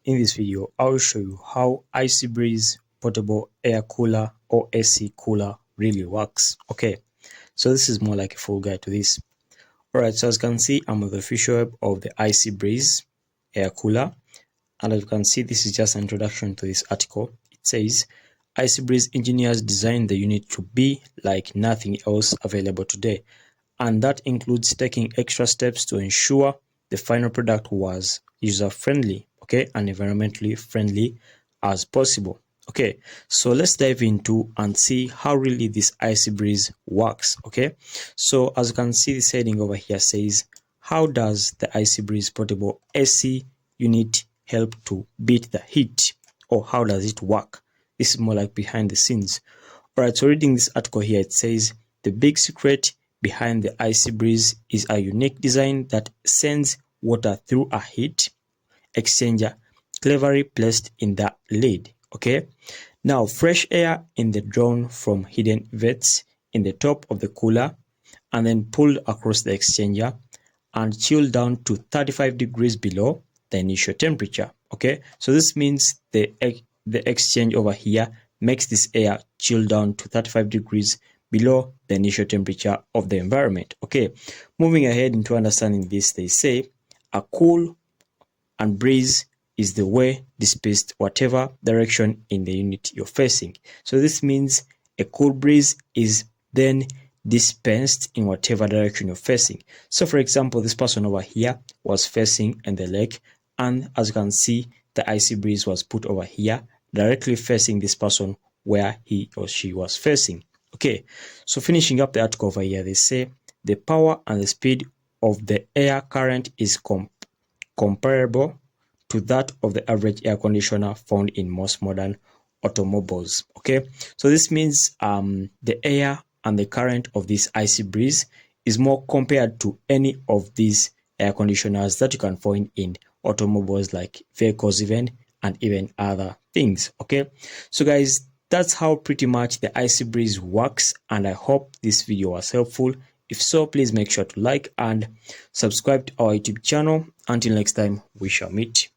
In this video, I will show you how IcyBreeze portable air cooler or AC cooler really works. Okay, so this is more like a full guide to this. Alright, so as you can see, I'm on the official web of the IcyBreeze air cooler, and as you can see, this is just an introduction to this article. It says, IcyBreeze engineers designed the unit to be like nothing else available today, and that includes taking extra steps to ensure the final product was user-friendly, okay, and environmentally friendly as possible. Okay, so let's dive into and see how really this IcyBreeze works. Okay, so as you can see, this heading over here says, how does the IcyBreeze portable AC unit help to beat the heat, or how does it work? This is more like behind the scenes. Alright, so reading this article here, it says the big secret behind the IcyBreeze is a unique design that sends water through a heat exchanger cleverly placed in the lid. Okay, now fresh air in the drawn from hidden vents in the top of the cooler and then pulled across the exchanger and chilled down to 35 degrees below the initial temperature. Okay, so this means the exchange over here makes this air chill down to 35 degrees below the initial temperature of the environment. Okay, moving ahead into understanding this, they say a cool and breeze is the way displaced whatever direction in the unit you're facing. So this means a cool breeze is then dispensed in whatever direction you're facing. So for example, this person over here was facing in the lake, and as you can see, the IcyBreeze was put over here directly facing this person where he or she was facing. Okay, so finishing up the article over here, they say the power and the speed of the air current is comparable to that of the average air conditioner found in most modern automobiles. Okay, so this means the air and the current of this IcyBreeze is more compared to any of these air conditioners that you can find in automobiles, like vehicles even, and even other things. Okay, so guys, that's how pretty much the IcyBreeze works, and I hope this video was helpful. If so, please make sure to like and subscribe to our YouTube channel. Until next time, we shall meet.